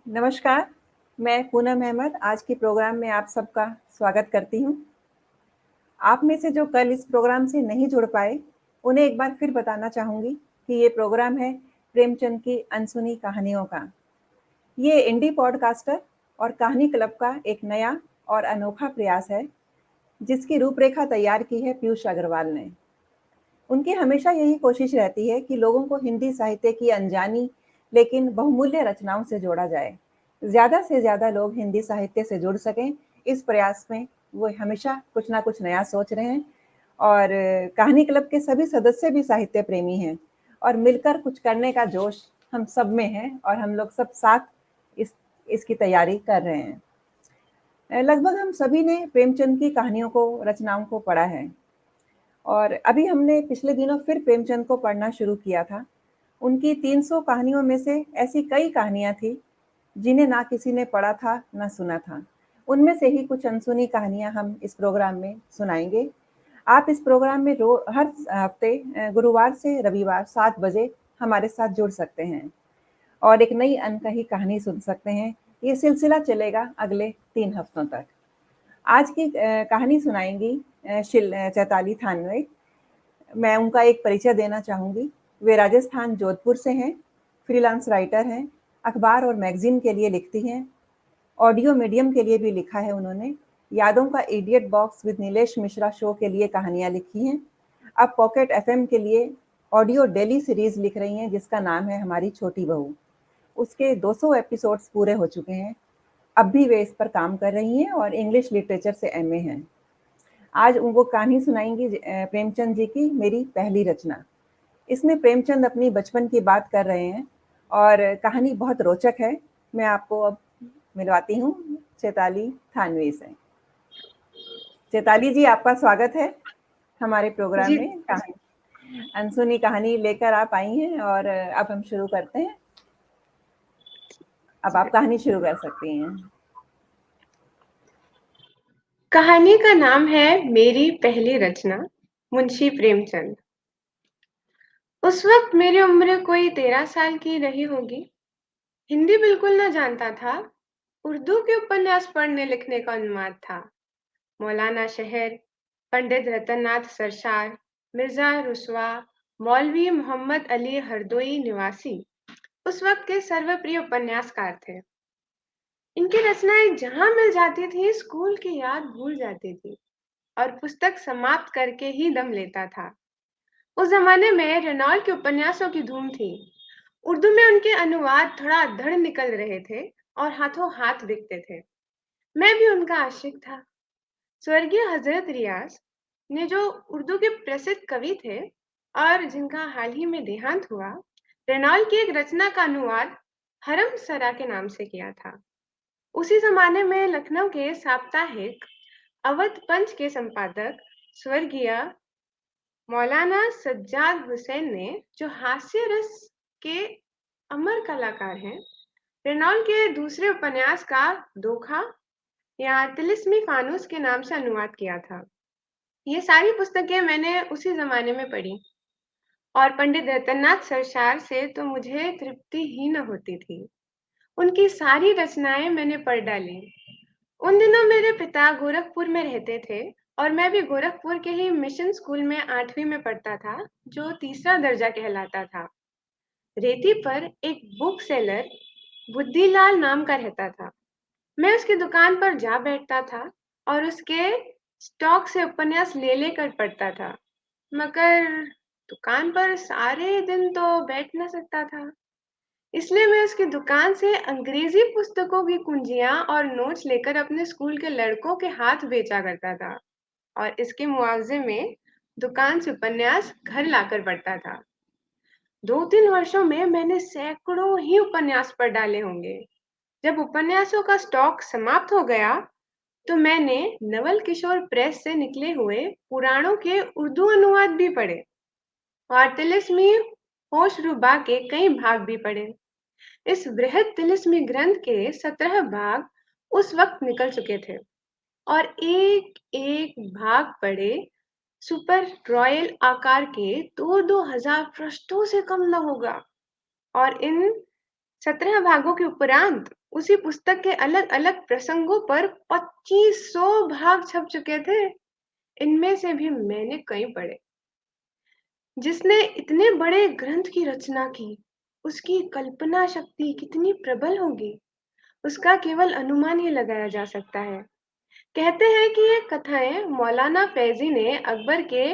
नमस्कार, मैं पूनम अहमद आज के प्रोग्राम में आप सबका स्वागत करती हूँ। आप में से जो कल इस प्रोग्राम से नहीं जुड़ पाए, उन्हें एक बार फिर बताना चाहूँगी कि ये प्रोग्राम है प्रेमचंद की अनसुनी कहानियों का। ये इंडी पॉडकास्टर और कहानी क्लब का एक नया और अनोखा प्रयास है, जिसकी रूपरेखा तैयार की है पीयूष अग्रवाल ने। उनकी हमेशा यही कोशिश रहती है कि लोगों को हिंदी साहित्य की अनजानी लेकिन बहुमूल्य रचनाओं से जोड़ा जाए। ज़्यादा से ज़्यादा लोग हिंदी साहित्य से जुड़ सकें, इस प्रयास में वो हमेशा कुछ ना कुछ नया सोच रहे हैं और कहानी क्लब के सभी सदस्य भी साहित्य प्रेमी हैं और मिलकर कुछ करने का जोश हम सब में है और हम लोग सब साथ इस इसकी तैयारी कर रहे हैं। लगभग हम सभी ने प्रेमचंद की कहानियों को, रचनाओं को पढ़ा है और अभी हमने पिछले दिनों फिर प्रेमचंद को पढ़ना शुरू किया था। उनकी 300 कहानियों में से ऐसी कई कहानियाँ थी, जिन्हें ना किसी ने पढ़ा था, ना सुना था। उनमें से ही कुछ अनसुनी कहानियाँ हम इस प्रोग्राम में सुनाएँगे। आप इस प्रोग्राम में हर हफ्ते गुरुवार से रविवार 7 बजे हमारे साथ जुड़ सकते हैं और एक नई अनकही कहानी सुन सकते हैं। ये सिलसिला चलेगा अगले 3 हफ्तों तक। आज की कहानी सुनाएँगी चैताली थानवे। मैं उनका एक परिचय देना चाहूँगी। वे राजस्थान जोधपुर से हैं, फ्रीलांस राइटर हैं, अखबार और मैगज़ीन के लिए लिखती हैं, ऑडियो मीडियम के लिए भी लिखा है उन्होंने। यादों का idiot box with Nilesh Mishra show के लिए कहानियाँ लिखी हैं। अब पॉकेट एफएम के लिए ऑडियो डेली सीरीज़ लिख रही हैं, जिसका नाम है हमारी छोटी बहू। उसके 200 एपिसोड्स पूरे हो चुके हैं। अब भी वे इस पर काम कर रही हैं और इंग्लिश लिटरेचर से एमए हैं। आज वो कहानी सुनाएंगी प्रेमचंद जी की मेरी पहली रचना। इसमें प्रेमचंद अपनी बचपन की बात कर रहे हैं और कहानी बहुत रोचक है। मैं आपको अब मिलवाती हूँ चैताली थानवी से। चैताली जी, आपका स्वागत है हमारे प्रोग्राम जी में। कहानी अनसुनी कहानी लेकर आप आई हैं और अब हम शुरू करते हैं। अब आप कहानी शुरू कर सकती हैं। कहानी का नाम है मेरी पहली रचना, मुंशी प्रेमचंद। उस वक्त मेरी उम्र कोई 13 साल की रही होगी। हिंदी बिल्कुल न जानता था। उर्दू के उपन्यास पढ़ने लिखने का उन्माद था। मौलाना शहर, पंडित रतननाथ सरशार, मिर्जा रुसवा, मौलवी मोहम्मद अली हरदोई निवासी उस वक्त के सर्वप्रिय उपन्यासकार थे। इनकी रचनाएं जहां मिल जाती थी, स्कूल की याद भूल जाती थी और पुस्तक समाप्त करके ही दम लेता था। उस जमाने में रेनॉल्ड के उपन्यासों की धूम थी। उर्दू में उनके अनुवाद धड़ाधड़ निकल रहे थे और हाथों हाथ बिकते थे। मैं भी उनका आशिक था। स्वर्गीय हजरत रियाज ने, जो उर्दू के प्रसिद्ध कवि थे और जिनका हाल ही में देहांत हुआ, रेनॉल्ड की एक रचना का अनुवाद हरम सरा के नाम से किया था। उसी जमाने में लखनऊ के साप्ताहिक अवध पंच के संपादक स्वर्गीय मौलाना सज्जाद हुसैन ने, जो हास्य रस के अमर कलाकार हैं, रेनॉल्ड के दूसरे उपन्यास का दोखा या तिलिस्मी फानूस के नाम से अनुवाद किया था। ये सारी पुस्तकें मैंने उसी जमाने में पढ़ी और पंडित रतननाथ सरशार से तो मुझे तृप्ति ही न होती थी। उनकी सारी रचनाएं मैंने पढ़ डाली। उन दिनों मेरे पिता गोरखपुर में रहते थे और मैं भी गोरखपुर के ही मिशन स्कूल में 8वीं में पढ़ता था, जो तीसरा दर्जा कहलाता था। रेती पर एक बुक सेलर बुद्धिलाल नाम का रहता था। मैं उसकी दुकान पर जा बैठता था और उसके स्टॉक से उपन्यास ले लेकर पढ़ता था, मगर दुकान पर सारे दिन तो बैठ न सकता था। इसलिए मैं उसकी दुकान से अंग्रेजी पुस्तकों की कुंजियां और नोट्स लेकर अपने स्कूल के लड़कों के हाथ बेचा करता था और इसके मुआवजे में दुकान से उपन्यास घर लाकर पढ़ता था। 2-3 वर्षों में मैंने सैकड़ों ही उपन्यास पढ़ डाले होंगे। जब उपन्यासों का स्टॉक समाप्त हो गया, तो मैंने नवल किशोर प्रेस से निकले हुए पुराणों के उर्दू अनुवाद भी पढ़े और तिलिस्मी होशरुबा के कई भाग भी पढ़े। इस बृहद तिलिस्मी ग्रंथ के 17 भाग उस वक्त निकल चुके थे और एक एक भाग पढ़े सुपर रॉयल आकार के 2-2 हजार पृष्ठों से कम न होगा। और इन 17 भागों के उपरांत उसी पुस्तक के अलग-अलग प्रसंगों पर 2500 भाग छप चुके थे। इनमें से भी मैंने कई पढ़े। जिसने इतने बड़े ग्रंथ की रचना की, उसकी कल्पना शक्ति कितनी प्रबल होगी, उसका केवल अनुमान ही लगाया जा सकता है। कहते हैं कि ये कथाएं मौलाना फैजी ने अकबर के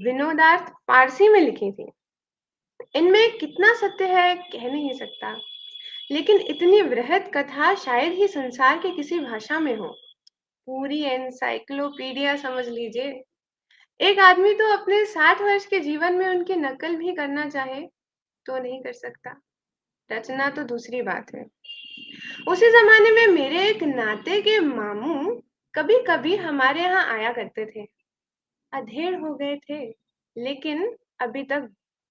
विनोदार्थ फारसी में लिखी थी। इनमें कितना सत्य है कह नहीं सकता, लेकिन इतनी वृहद कथा शायद ही संसार के किसी भाषा में हो। पूरी एनसाइक्लोपीडिया समझ लीजिए। एक आदमी तो अपने 60 वर्ष के जीवन में उनकी नकल भी करना चाहे तो नहीं कर सकता। रचना तो दूसरी बात है। उसी जमाने में मेरे एक नाते के मामू कभी-कभी हमारे यहाँ आया करते थे। अधेड़ हो गए थे, लेकिन अभी तक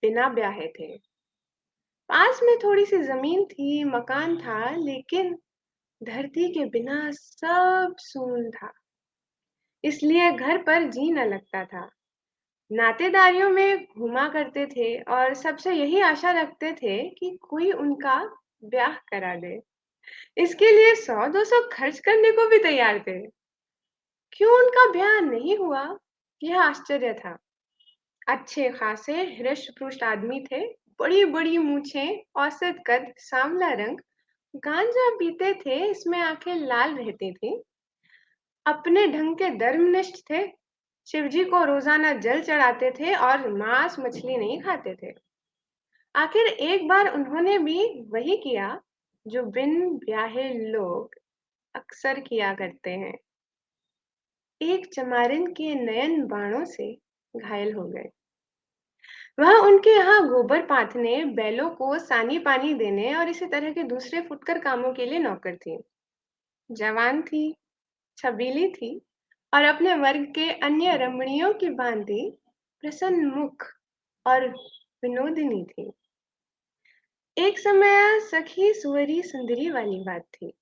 बिना ब्याहे थे। पास में थोड़ी सी जमीन थी, मकान था, लेकिन धरती के बिना सब सून था। इसलिए घर पर जी न लगता था। नातेदारियों में घुमा करते थे और सबसे यही आशा रखते थे कि कोई उनका ब्याह करा दे। इसके लिए 100-200 खर्च करने को भी तैयार थे। क्यों उनका ब्याह नहीं हुआ, यह आश्चर्य था। अच्छे खासे हृष्ट-पुष्ट आदमी थे, बड़ी-बड़ी मूछें, औसत कद, सांवला रंग, गांजा पीते थे, इसमें आंखें लाल रहती थीं। अपने ढंग के धर्मनिष्ठ थे। शिवजी को रोजाना जल चढ़ाते थे और मांस मछली नहीं खाते थे। आखिर एक बार उन्होंने भी वही किया जो बिन ब्याहे लोग अक्सर किया करते हैं। एक चमारिन के नयन बाणों से घायल हो गए। वह उनके यहाँ गोबर पाथने, बैलों को सानी पानी देने और इसी तरह के दूसरे फुटकर कामों के लिए नौकर थी। जवान थी, छबीली थी और अपने वर्ग के अन्य रमणियों की भांति प्रसन्न मुख और विनोदिनी थी। एक समय सखी सुवरी सुंदरी वाली बात थी।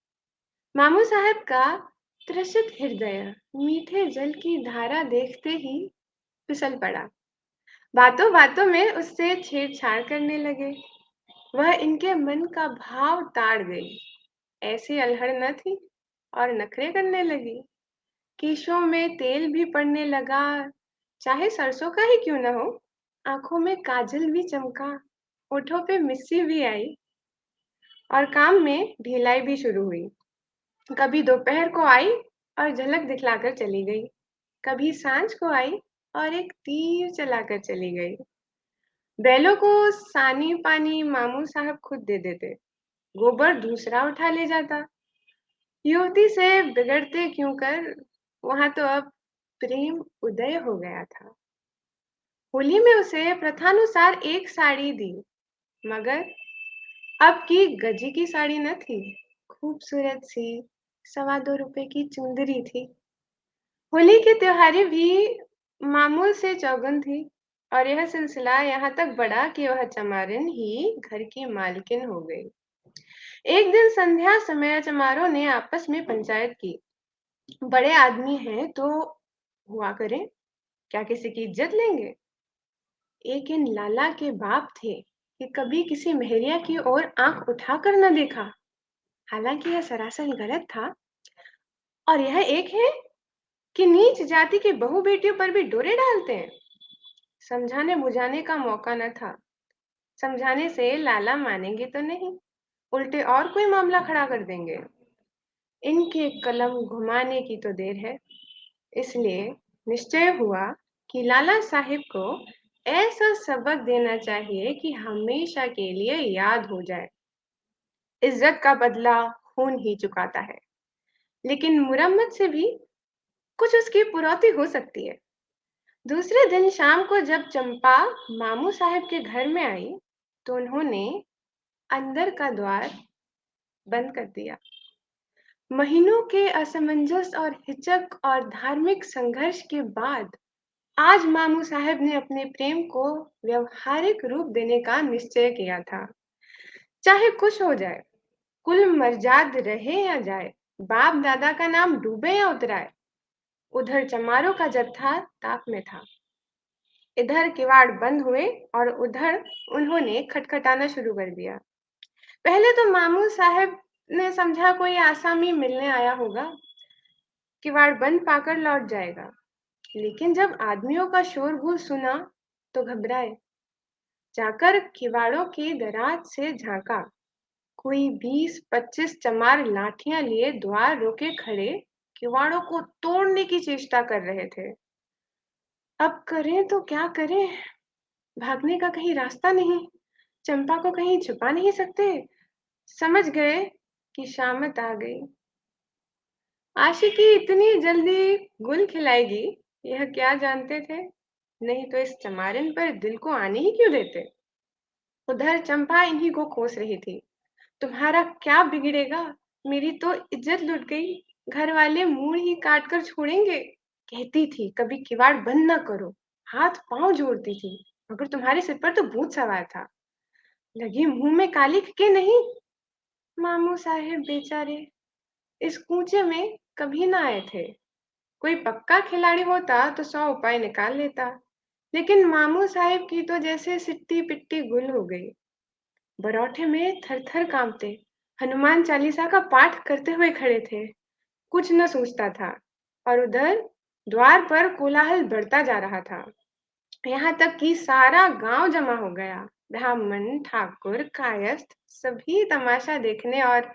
मामू साहब का त्रसित हृदय मीठे जल की धारा देखते ही फिसल पड़ा। बातों बातों में उससे छेड़छाड़ करने लगे। वह इनके मन का भाव ताड़ गई। ऐसी अल्हड़ न थी और नखरे करने लगी। केशों में तेल भी पड़ने लगा, चाहे सरसों का ही क्यों न हो। आंखों में काजल भी चमका, होठों पे मिस्सी भी आई और काम में ढिलाई भी शुरू हुई। कभी दोपहर को आई और झलक दिखलाकर चली गई, कभी सांझ को आई और एक तीर चलाकर चली गई। बैलों को सानी पानी मामू साहब खुद दे देते, गोबर दूसरा उठा ले जाता। युवती से बिगड़ते क्यों कर, वहां तो अब प्रेम उदय हो गया था। होली में उसे प्रथानुसार एक साड़ी दी, मगर अब की गजी की साड़ी न थी, खूबसूरत सी 2.25 रुपए की चुंदरी थी। होली की त्योहारी भी मामूल से चौगुन थी और यह सिलसिला यहाँ तक बढ़ा कि वह चमारिन ही घर की मालकिन हो गई। एक दिन संध्या समय चमारों ने आपस में पंचायत की। बड़े आदमी हैं तो हुआ करें, क्या किसी की इज्जत लेंगे? एक इन लाला के बाप थे कि कभी किसी मेहरिया की ओर आंख उठाकर न देखा। हालांकि यह सरासर गलत था। और यह एक है कि नीच जाति की बहू बेटियों पर भी डोरे डालते हैं। समझाने बुझाने का मौका न था। समझाने से लाला मानेंगे तो नहीं, उल्टे और कोई मामला खड़ा कर देंगे। इनके कलम घुमाने की तो देर है। इसलिए निश्चय हुआ कि लाला साहिब को ऐसा सबक देना चाहिए कि हमेशा के लिए याद हो जाए। इज्जत का बदला खून ही चुकाता है, लेकिन मुरम्मत से भी कुछ उसकी पुरौती हो सकती है। दूसरे दिन शाम को जब चंपा मामू साहब के घर में आई, तो उन्होंने अंदर का द्वार बंद कर दिया। महीनों के असमंजस और हिचक और धार्मिक संघर्ष के बाद आज मामू साहब ने अपने प्रेम को व्यवहारिक रूप देने का निश्चय किया था। चाहे कुछ हो जाए, कुल मर्जाद रहे या जाए, बाप दादा का नाम डूबे या उतराए। उधर चमारों का जत्था ताक में था। इधर किवाड़ बंद हुए और उधर उन्होंने खटखटाना शुरू कर दिया। पहले तो मामू साहब ने समझा कोई आसामी मिलने आया होगा, किवाड़ बंद पाकर लौट जाएगा। लेकिन जब आदमियों का शोरगुल सुना तो घबराए। जाकर किवाड़ों की दराज से झांका। कोई 20-25 चमार लाठियां लिए द्वार रोके खड़े किवाड़ों को तोड़ने की चेष्टा कर रहे थे। अब करें तो क्या करें? भागने का कहीं रास्ता नहीं, चंपा को कहीं छुपा नहीं सकते। समझ गए कि शामत आ गई। आशिकी इतनी जल्दी गुल खिलाएगी, यह क्या जानते थे? नहीं तो इस चमारिन पर दिल को आने ही क्यों देते? उधर चंपा इन्हीं को कोस रही थी। तुम्हारा क्या बिगड़ेगा? मेरी तो इज्जत लुट गई। घर वाले मुंह ही काट कर छोड़ेंगे। कहती थी कभी किवाड़ बंद न करो, हाथ पांव जोड़ती थी, मगर तुम्हारे सिर पर तो भूत सवार था। लगी मुंह में कालिख के नहीं? मामू साहेब बेचारे इस कूचे में कभी ना आए थे। कोई पक्का खिलाड़ी होता तो 100 उपाय निकाल लेता, लेकिन मामू साहेब की तो जैसे सिट्टी पिट्टी गुल हो गई। बरौठे में थर-थर कांपते, हनुमान चालीसा का पाठ करते हुए खड़े थे। कुछ न सूझता था और उधर द्वार पर कोलाहल बढ़ता जा रहा था। यहाँ तक कि सारा गांव जमा हो गया। ब्राह्मण, ठाकुर, कायस्थ सभी तमाशा देखने और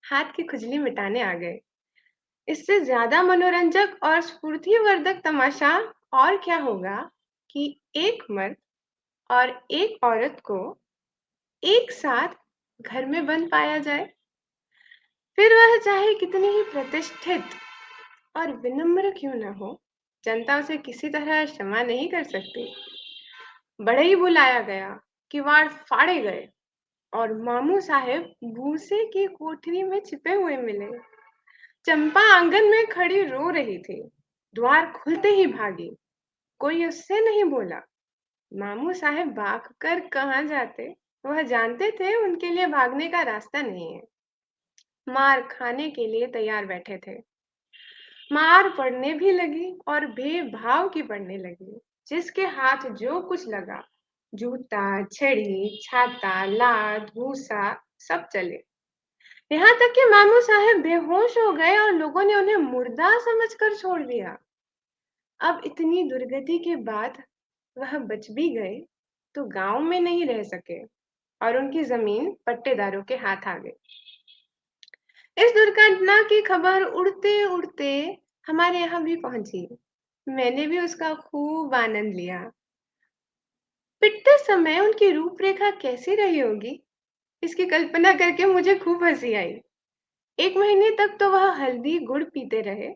हाथ की खुजली मिटाने आ गए। इससे ज्यादा मनोरंजक और स्फूर्तिवर्धक तमाशा और क्या होगा कि एक मर्द और एक औरत को एक साथ घर में बंद पाया जाए, फिर वह चाहे कितनी ही प्रतिष्ठित और विनम्र क्यों न हो, जनता उसे किसी तरह क्षमा नहीं कर सकती। बढ़ई बुलाया गया, किवाड़ फाड़े गए और मामू साहेब भूसे की कोठरी में छिपे हुए मिले। चंपा आंगन में खड़ी रो रही थी। द्वार खुलते ही भागी। कोई उससे नहीं बोला। मामू साहेब भाग कर कहाँ जाते? वह जानते थे उनके लिए भागने का रास्ता नहीं है। मार खाने के लिए तैयार बैठे थे। मार पड़ने भी लगी और बेभाव की पड़ने लगी। जिसके हाथ जो कुछ लगा, जूता, छड़ी, छाता, लाद, भूसा सब चले। यहाँ तक कि मामू साहेब बेहोश हो गए और लोगों ने उन्हें मुर्दा समझकर छोड़ दिया। अब इतनी दुर्गति के बाद वह बच भी गए तो गांव में नहीं रह सके और उनकी जमीन पट्टेदारों के हाथ आ गई। इस दुर्घटना की खबर उड़ते उड़ते हमारे यहाँ भी पहुंची। मैंने भी उसका खूब आनंद लिया। पिटते समय उनकी रूपरेखा कैसी रही होगी, इसकी कल्पना करके मुझे खूब हंसी आई। 1 महीने तक तो वह हल्दी गुड़ पीते रहे।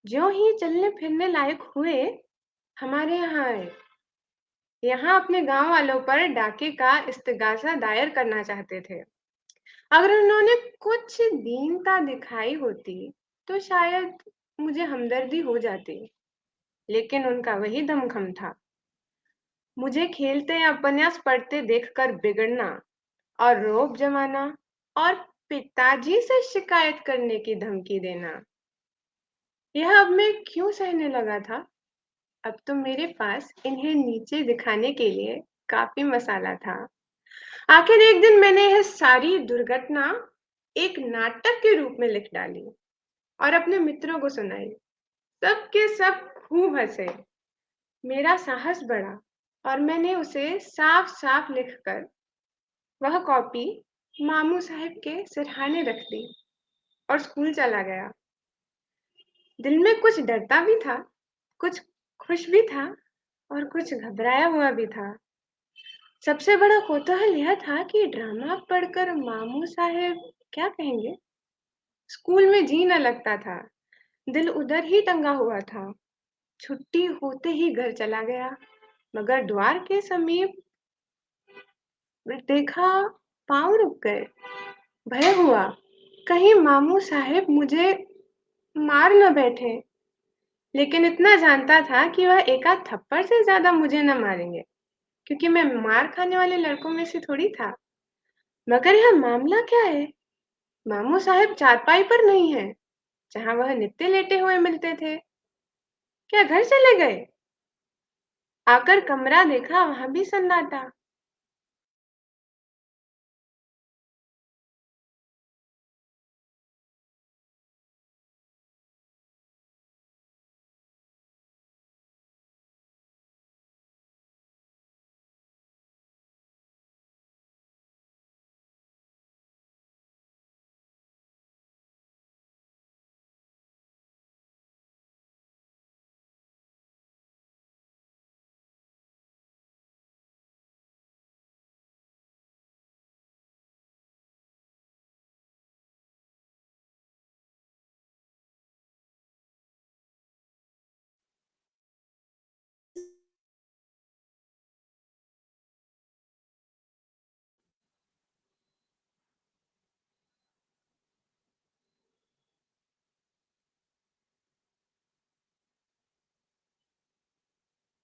ज्यों ही चलने फिरने लायक हुए, हमारे यहाँ आए। यहाँ अपने गांव वालों पर डाके का इस्तिगासा दायर करना चाहते थे। अगर उन्होंने कुछ दीनता दिखाई होती तो शायद मुझे हमदर्दी हो जाती, लेकिन उनका वही दमखम था। मुझे खेलते या उपन्यास पढ़ते देखकर बिगड़ना और रौब जमाना और पिताजी से शिकायत करने की धमकी देना, यह अब मैं क्यों सहने लगा था? अब तो मेरे पास इन्हें नीचे दिखाने के लिए काफी मसाला था। आखिर एक दिन मैंने यह सारी दुर्घटना एक नाटक के रूप में लिख डाली और अपने मित्रों को सुनाई। सब के सब खूब हंसे। मेरा साहस बढ़ा और मैंने उसे साफ साफ लिखकर वह कॉपी मामू साहब के सिरहाने रख दी और स्कूल चला गया। दिल में कुछ डरता भी था, कुछ खुश भी था और कुछ घबराया हुआ भी था। सबसे बड़ा कौतूहल यह था कि ड्रामा पढ़कर मामू साहेब क्या कहेंगे। स्कूल में जी न लगता था, दिल उधर ही टंगा हुआ था। छुट्टी होते ही घर चला गया, मगर द्वार के समीप देखा, पांव रुक गए। भय हुआ कहीं मामू साहेब मुझे मार न बैठे, लेकिन इतना जानता था कि वह एकाध थप्पड़ से ज्यादा मुझे न मारेंगे, क्योंकि मैं मार खाने वाले लड़कों में से थोड़ी था। मगर यह मामला क्या है? मामू साहेब चारपाई पर नहीं है, जहां वह नित्य लेटे हुए मिलते थे। क्या घर चले गए? आकर कमरा देखा, वहां भी सन्नाटा।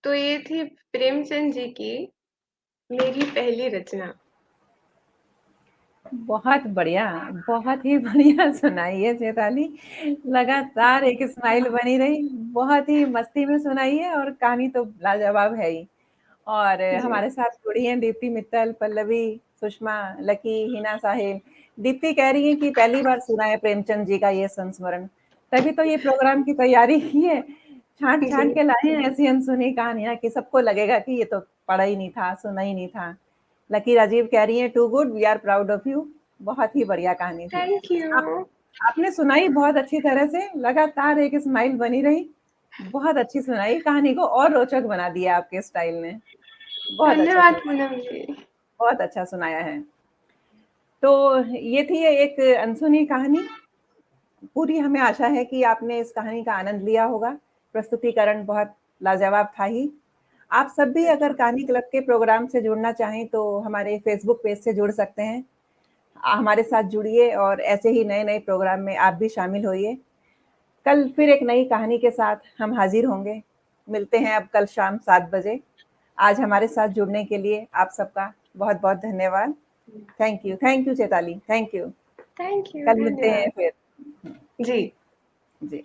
तो ये थी प्रेमचंद जी की मेरी पहली रचना। बहुत ही बढ़िया सुनाई है चैताली। लगातार एक स्माइल बनी रही। बहुत ही मस्ती में सुनाई है और कहानी तो लाजवाब है ही। और जी, हमारे साथ जुड़ी हैं दीप्ति मित्तल, पल्लवी, सुषमा, लकी, हिना साहिल। दीप्ति कह रही है कि पहली बार सुना है प्रेमचंद जी का ये संस्मरण, तभी तो ये प्रोग्राम की तैयारी की है। छांट-छांट जी, के लाए हैं ऐसी अनसुनी कहानियाँ कि सबको लगेगा कि ये तो पढ़ा ही नहीं था, सुना ही नहीं था। लकी राजीव कह रही हैं too good, we are proud of you. बहुत ही बढ़िया कहानी थी। थैंक आप यू। आपने सुनाई बहुत अच्छी तरह से, लगातार एक स्माइल बनी रही। बहुत अच्छी सुनाई, कहानी को और रोचक बना दिया आपके स्टाइल ने। बहुत अच्छा धन्यवाद सुनाया, पूनम जी। बहुत अच्छा सुनाया है। तो ये थी एक अनसुनी कहानी। पूरी हमें आशा है कि आपने इस कहानी का आनंद लिया होगा। प्रस्तुतिकरण बहुत लाजवाब था ही। आप सब भी अगर कहानी क्लब के प्रोग्राम से जुड़ना चाहें तो हमारे फेसबुक पेज से जुड़ सकते हैं। हमारे साथ जुड़िए और ऐसे ही नए-नए प्रोग्राम में आप भी शामिल होइए। कल फिर एक नई कहानी के साथ हम हाजिर होंगे। मिलते हैं अब कल शाम 7 बजे। आज हमारे साथ जुड़ने के लिए आप सबका बहुत-बहुत धन्यवाद। Thank you Chaitali, thank you. Thank you, कल मिलते हैं धन्यवाद। फिर। जी। जी।